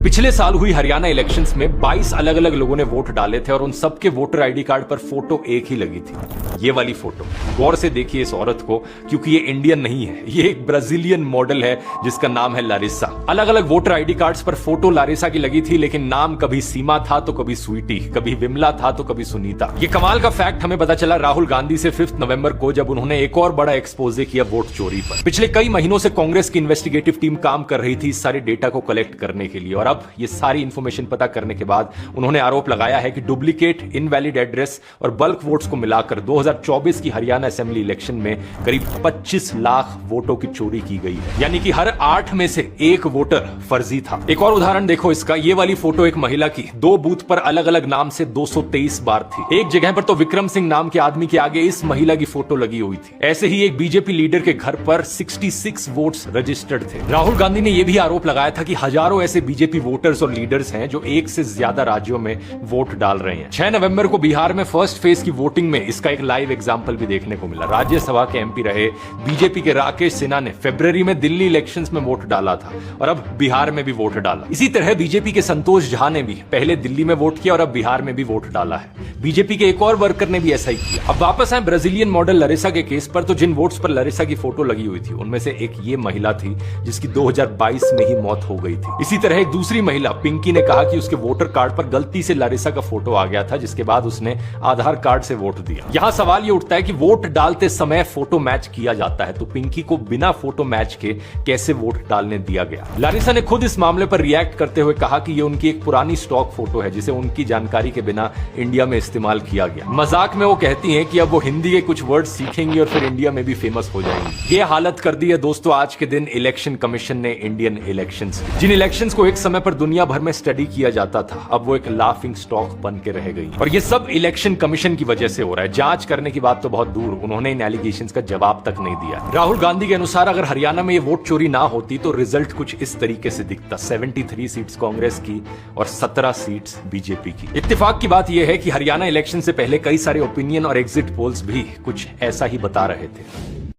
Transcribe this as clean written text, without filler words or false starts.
पिछले साल हुई हरियाणा इलेक्शंस में 22 अलग अलग लोगों ने वोट डाले थे और उन सबके वोटर आईडी कार्ड पर फोटो एक ही लगी थी। ये वाली फोटो गौर से देखिए इस औरत को, क्योंकि ये इंडियन नहीं है, ये एक ब्राजीलियन मॉडल है जिसका नाम है लारिसा। अलग अलग वोटर आईडी कार्ड्स पर फोटो लारिसा की लगी थी, लेकिन नाम कभी सीमा था तो कभी स्वीटी, कभी विमला था तो कभी सुनीता। ये कमाल का फैक्ट हमें पता चला राहुल गांधी से 5 नवंबर को, जब उन्होंने एक और बड़ा एक्सपोजे किया वोट चोरी पर। पिछले कई महीनों से कांग्रेस की इन्वेस्टिगेटिव टीम काम कर रही थी इस सारे डेटा को कलेक्ट करने के लिए, और अब ये सारी इंफॉर्मेशन पता करने के बाद उन्होंने आरोप लगाया है कि डुप्लीकेट, इनवैलिड एड्रेस और बल्क वोट्स को मिलाकर 2024 की हरियाणा असेंबली इलेक्शन में करीब 25 लाख वोटों की चोरी की गई है, यानी कि हर 8 में से 1 वोटर फर्जी था। एक और उदाहरण देखो इसका, ये वाली फोटो एक महिला की 2 बूथ पर अलग अलग नाम से 223 बार थी। एक जगह पर तो विक्रम सिंह नाम के आदमी के आगे इस महिला की फोटो लगी हुई थी। ऐसे ही एक बीजेपी लीडर के घर पर 66 वोट्स रजिस्टर्ड थे। राहुल गांधी ने यह भी आरोप लगाया था कि हजारों ऐसे बीजेपी वोटर्स और लीडर्स हैं जो एक से ज्यादा राज्यों में वोट डाल रहे हैं। 6 नवंबर को बिहार में फर्स्ट फेज की वोटिंग में इसका एक लाइव एग्जांपल भी देखने को मिला। राज्यसभा के एमपी रहे बीजेपी के राकेश सिन्हा ने फरवरी में दिल्ली इलेक्शंस में वोट डाला था और अब बिहार में भी वोट डाला। इसी तरह बीजेपी के संतोष झा ने भी पहले दिल्ली में वोट किया और अब बिहार में भी वोट डाला है। बीजेपी के एक और वर्कर ने भी ऐसा ही किया। अब वापस आए ब्राजीलियन मॉडल लारिसा के केस पर, तो जिन वोट्स पर लारिसा की फोटो लगी हुई थी उनमें से एक ये महिला थी जिसकी 2022 में ही मौत हो गई थी। इसी तरह एक दूसरी महिला पिंकी ने कहा कि उसके वोटर कार्ड पर गलती से लारिसा का फोटो आ गया था, जिसके बाद उसने आधार कार्ड से वोट दिया। यहां सवाल ये उठता है कि वोट डालते समय फोटो मैच किया जाता है, तो पिंकी को बिना फोटो मैच के कैसे वोट डालने दिया गया। लारिसा ने खुद इस मामले पर रिएक्ट करते हुए कहा कि ये उनकी एक पुरानी स्टॉक फोटो है जिसे उनकी जानकारी के बिना इंडिया में इस्तेमाल किया गया। मजाक में वो कहती हैं कि अब वो हिंदी के कुछ वर्ड सीखेंगी और फिर इंडिया में भी फेमस हो जाएंगी। ये हालत कर दी है दोस्तों आज के दिन इलेक्शन कमीशन ने इंडियन इलेक्शंस की। जिन इलेक्शंस को एक समय पर दुनिया भर में स्टडी किया जाता था, अब वो एक लाफिंग स्टॉक बन के रह गई। और ये सब इलेक्शन कमीशन की वजह से हो रहा है। जांच करने की बात तो बहुत दूर, उन्होंने इन एलिगेशंस का जवाब तक नहीं दिया। राहुल गांधी के अनुसार अगर हरियाणा में ये वोट चोरी ना होती तो रिजल्ट कुछ इस तरीके से दिखता, 73 सीट्स कांग्रेस की और 17 सीट्स बीजेपी की। इत्तेफाक की बात यह है कि हरियाणा इलेक्शन से पहले कई सारे ओपिनियन और एग्जिट पोल्स भी कुछ ऐसा ही बता रहे थे।